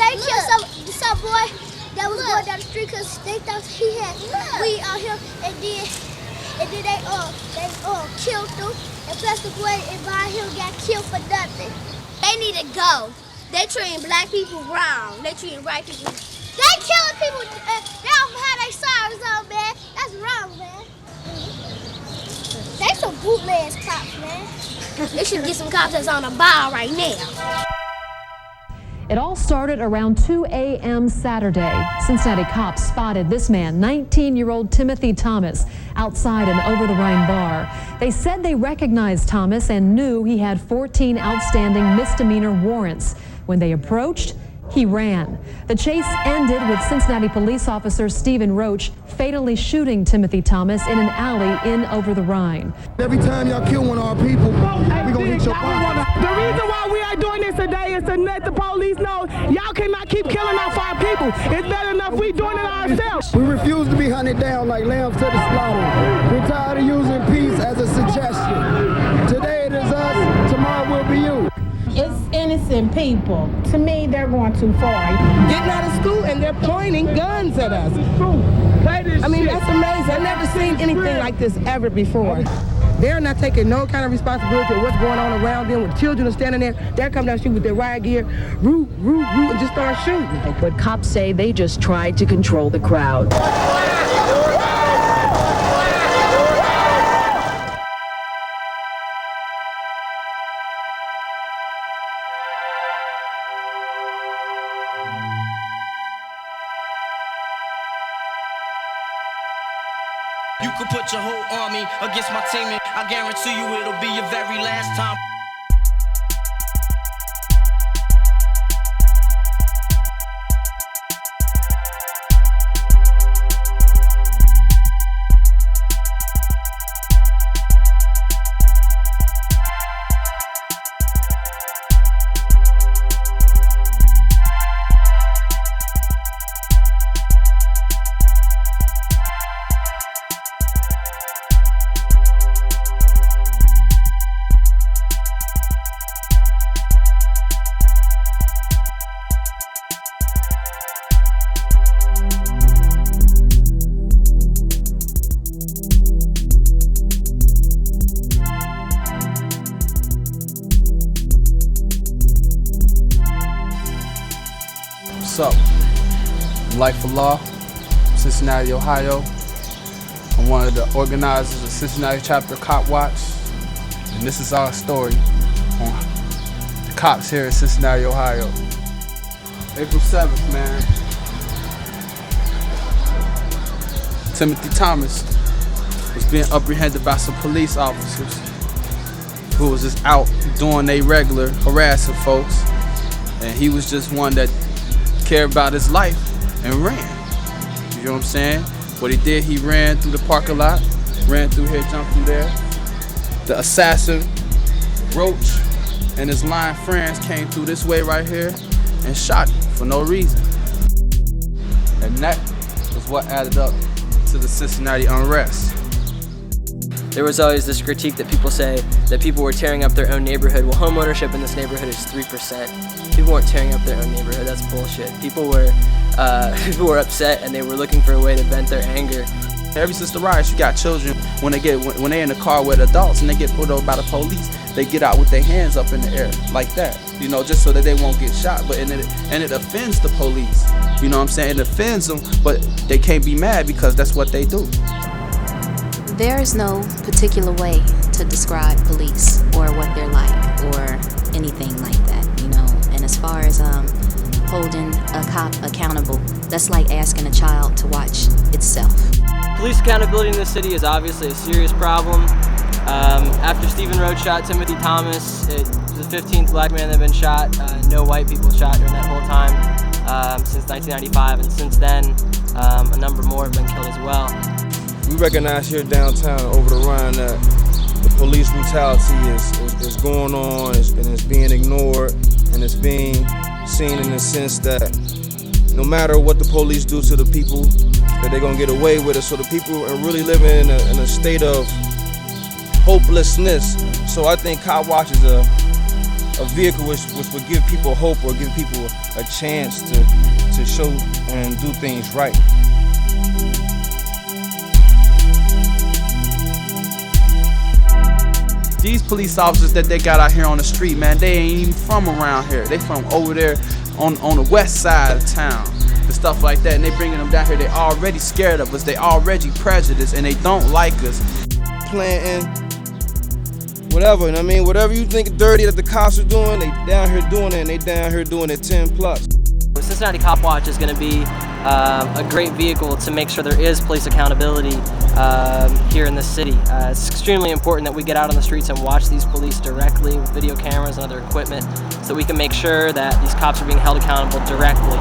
they killed some boy that was going down the street because they thought he had weed on him, and then they killed him, and plus the boy behind him got killed for nothing. They need to go. They treating black people wrong. They treating white people. They killing people. They don't have their sirens on, man. That's wrong, man. They some bootleg cops, man. They should get some cops that's on a bar right now. It all started around 2 a.m. Saturday. Cincinnati cops spotted this man, 19-year-old Timothy Thomas, outside an Over The Rhine bar. They said they recognized Thomas and knew he had 14 outstanding misdemeanor warrants. When they approached, he ran. The chase ended with Cincinnati Police officer Stephen Roach fatally shooting Timothy Thomas in an alley in Over The Rhine. Every time y'all kill one of our people, we gonna hit your body. The reason why we are doing this today is to let the police know y'all cannot keep killing off our people. It's better enough we doing it ourselves. We refuse to be hunted down like lambs to the slaughter. We're tired of using peace as a suggestion. Today it is us, tomorrow will be you. It's innocent people. To me, they're going too far. Getting out of school and they're pointing guns at us. I mean, that's amazing. I've never seen anything like this ever before. They're not taking no kind of responsibility of what's going on around them. When children are standing there, they're coming down the street with their riot gear, root, and just start shooting. But cops say they just tried to control the crowd. You could put your whole army against my team, and I guarantee you it'll be your very last time. What's up? I'm Life for Law, Cincinnati, Ohio. I'm one of the organizers of Cincinnati Chapter Copwatch, and this is our story on the cops here in Cincinnati, Ohio. April 7th, man. Timothy Thomas was being apprehended by some police officers who was just out doing their regular harassing folks, and he was just one that cared about his life and ran. You know what I'm saying? What he did, he ran through the parking lot, ran through here, jumped through there. The assassin, Roach, and his lying friends came through this way right here and shot him for no reason. And that was what added up to the Cincinnati unrest. There was always this critique that people say that people were tearing up their own neighborhood. Well, home ownership in this neighborhood is 3%. People weren't tearing up their own neighborhood. That's bullshit. People were upset and they were looking for a way to vent their anger. Ever since the riots, you got children when they're in the car with adults and they get pulled over by the police, they get out with their hands up in the air like that, you know, just so that they won't get shot. But and it offends the police. You know what I'm saying? It offends them, but they can't be mad because that's what they do. There is no particular way to describe police or what they're like or anything like that, you know. And as far as holding a cop accountable, that's like asking a child to watch itself. Police accountability in this city is obviously a serious problem. After Stephen Roach shot Timothy Thomas, it was the 15th black man that had been shot. No white people shot during that whole time since 1995, and since then a number more have been killed as well. We recognize here downtown Over the Rhine that the police brutality is going on and it's being ignored, and it's being seen in the sense that no matter what the police do to the people, that they're gonna get away with it. So the people are really living in a state of hopelessness. So I think Copwatch is a vehicle which would give people hope or give people a chance to show and do things right. These police officers that they got out here on the street, man, they ain't even from around here. They from over there on the west side of town and stuff like that. And they bringing them down here. They already scared of us. They already prejudiced and they don't like us. Planting, whatever, you know what I mean? Whatever you think dirty that the cops are doing, they down here doing it, and they down here doing it 10 plus. Cincinnati Copwatch is going to be a great vehicle to make sure there is police accountability here in this city. It's extremely important that we get out on the streets and watch these police directly with video cameras and other equipment so we can make sure that these cops are being held accountable directly.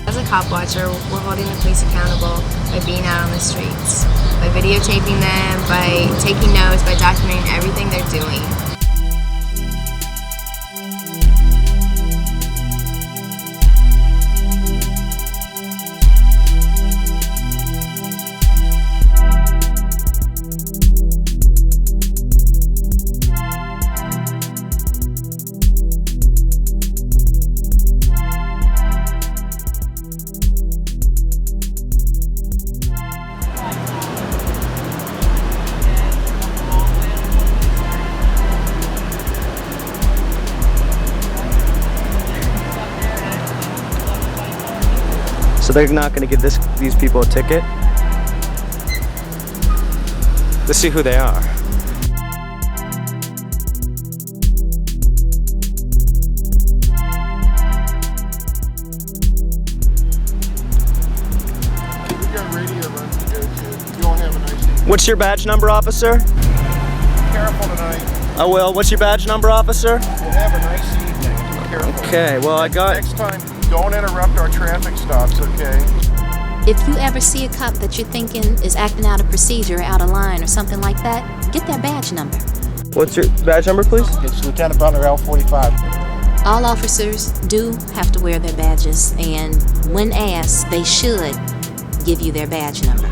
As a cop watcher, we're holding the police accountable by being out on the streets, by videotaping them, by taking notes, by documenting everything they're doing. So they're not going to give these people a ticket? Let's see who they are. What's your badge number, officer? Be careful tonight. I will. What's your badge number, officer? We'll have a nice evening. Be careful. Okay, well, I got... Next time, don't interrupt our traffic stops, okay? If you ever see a cop that you're thinking is acting out of procedure, out of line, or something like that, get their badge number. What's your badge number, please? It's Lieutenant Butler, L45. All officers do have to wear their badges, and when asked, they should give you their badge number.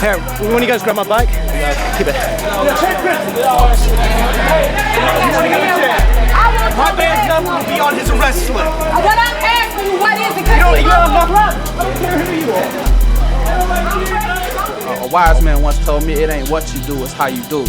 Here, when you guys grab my bike, keep it. My badge number will be on his arrest slip. What I'm asking you, what is it? You don't have no A wise man once told me it ain't what you do, it's how you do it.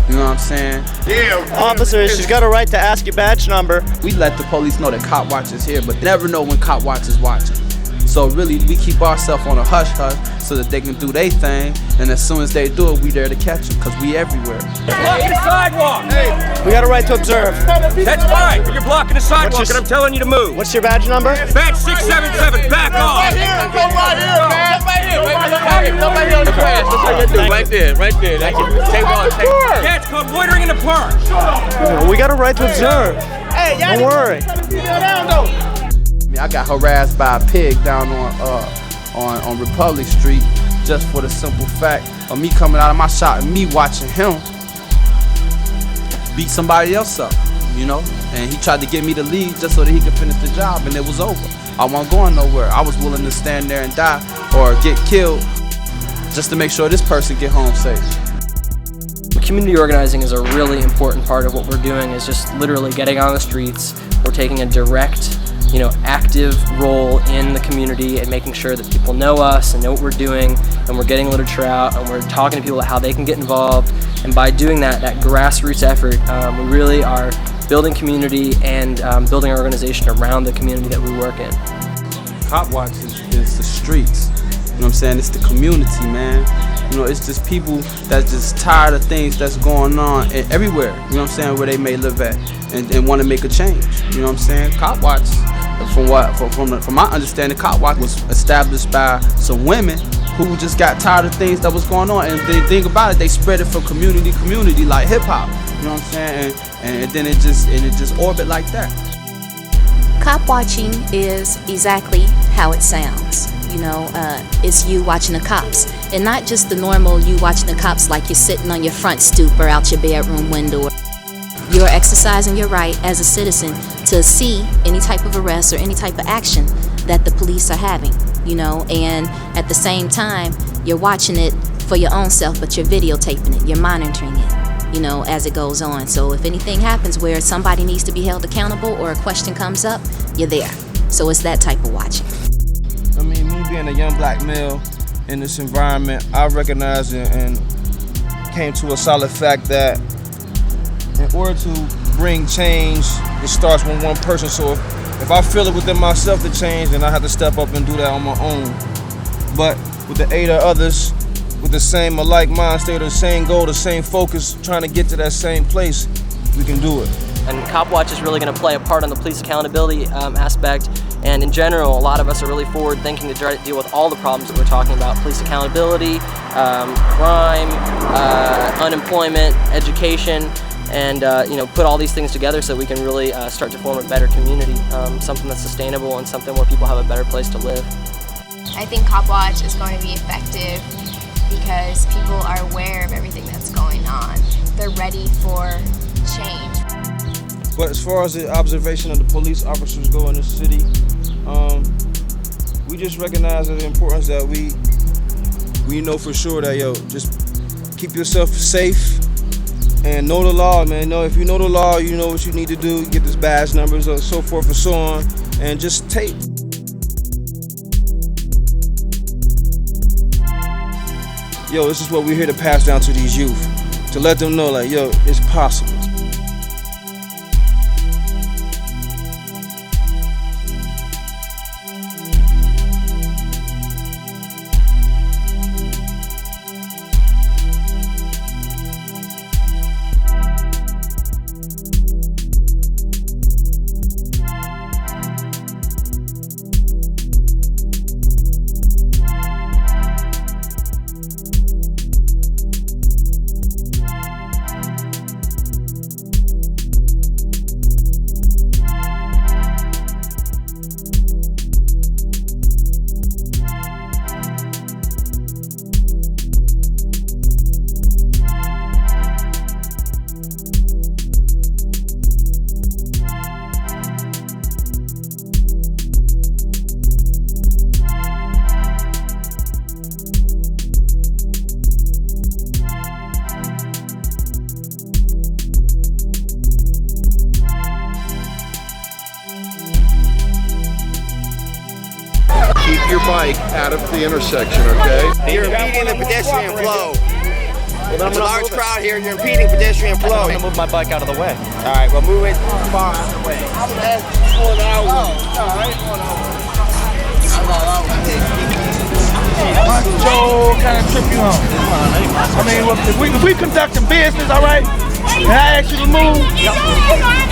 You know what I'm saying? Yeah. Officer, she's got a right to ask your badge number. We let the police know that Copwatch is here, but they never know when Copwatch is watching. So really, we keep ourselves on a hush-hush so that they can do their thing, and as soon as they do it, we there to catch them, because we everywhere. Blocking the sidewalk! Hey. We got a right to observe. That's fine, but you're blocking the sidewalk and I'm telling you to move. What's your badge number? Badge 677, back off! Right here, go right here, man! Right here on the grass. That's how you do. Right there. Thank you. Take one. Yeah, it's called loitering in the park. We got a right to observe. Hey, don't worry. I got harassed by a pig down on Republic Street just for the simple fact of me coming out of my shop and me watching him beat somebody else up, you know? And he tried to get me to leave just so that he could finish the job, and it was over. I wasn't going nowhere. I was willing to stand there and die or get killed just to make sure this person get home safe. Community organizing is a really important part of what we're doing, is just literally getting on the streets. We're taking a direct, active role in the community and making sure that people know us and know what we're doing, and we're getting literature out and we're talking to people about how they can get involved. And by doing that grassroots effort, we really are building community and building our organization around the community that we work in. Copwatch is the streets. You know what I'm saying? It's the community, man. It's just people that's just tired of things that's going on everywhere, you know what I'm saying, where they may live at and want to make a change, you know what I'm saying? Copwatch, from my understanding, Copwatch was established by some women who just got tired of things that was going on, and they think about it, they spread it from community like hip hop, you know what I'm saying? And then it just orbit like that. Cop watching is exactly how it sounds. It's you watching the cops. And not just the normal you watching the cops like you're sitting on your front stoop or out your bedroom window. You're exercising your right as a citizen to see any type of arrest or any type of action that the police are having, you know, and at the same time, you're watching it for your own self, but you're videotaping it, you're monitoring it, you know, as it goes on. So if anything happens where somebody needs to be held accountable or a question comes up, you're there. So it's that type of watching. I mean, me being a young black male in this environment, I recognize and came to a solid fact that in order to bring change, it starts with one person. So if I feel it within myself to change, then I have to step up and do that on my own. But with the aid of others, with the same alike mind state, the same goal, the same focus, trying to get to that same place, we can do it. And Copwatch is really going to play a part on the police accountability aspect. And in general, a lot of us are really forward thinking to try to deal with all the problems that we're talking about. Police accountability, crime, unemployment, education, and you know, put all these things together so we can really start to form a better community, something that's sustainable and something where people have a better place to live. I think Copwatch is going to be effective because people are aware of everything that's going on. They're ready for change. But as far as the observation of the police officers go in the city, we just recognize the importance that we know for sure that, yo, just keep yourself safe and know the law, man. If you know the law, you know what you need to do. You get this badge numbers or so forth and so on, and just take. Yo, this is what we're here to pass down to these youth, to let them know, like, yo, it's possible. Keep your bike out of the intersection, okay? You're impeding the pedestrian flow. There's a large crowd here, you're impeding pedestrian flow. I'm gonna move my bike out of the way. All right, well, move it far out of the way. Joe kind of trip you on. I mean, if we conducting business, all right, and I ask you to move,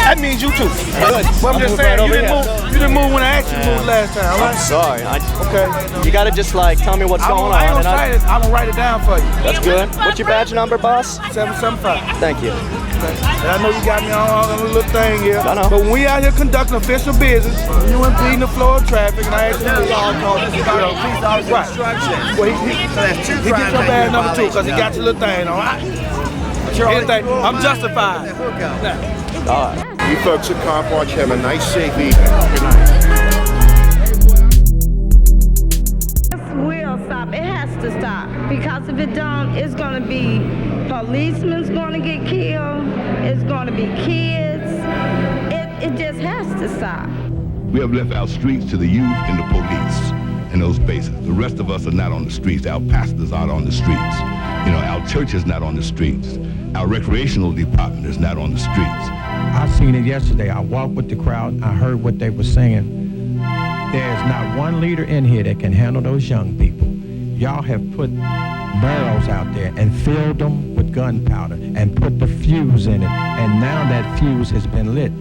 that means you too. But I'm just saying, you didn't move when I asked you to move last time, all right? I'm sorry. Okay. You gotta just like tell me what's going on. I'm gonna write it down for you. That's good. What's your badge number, boss? 775. Thank you. And I know you got me on all the little thing here. I know. But when we out here conducting official business, you impeding the flow of traffic, and I ask you to move. Right. Well, he gets your badge number too, because he got your little thing on. Anything, I'm justified. All right. You folks at Copwatch have a nice, safe evening. Good night. This will stop. It has to stop. Because if it don't, it's going to be policemen's going to get killed. It's going to be kids. It just has to stop. We have left our streets to the youth and the police in those spaces. The rest of us are not on the streets. Our pastors aren't on the streets. You know, our church is not on the streets. Our recreational department is not on the streets. I seen it yesterday. I walked with the crowd. I heard what they were saying. There's not one leader in here that can handle those young people. Y'all have put barrels out there and filled them with gunpowder and put the fuse in it. And now that fuse has been lit.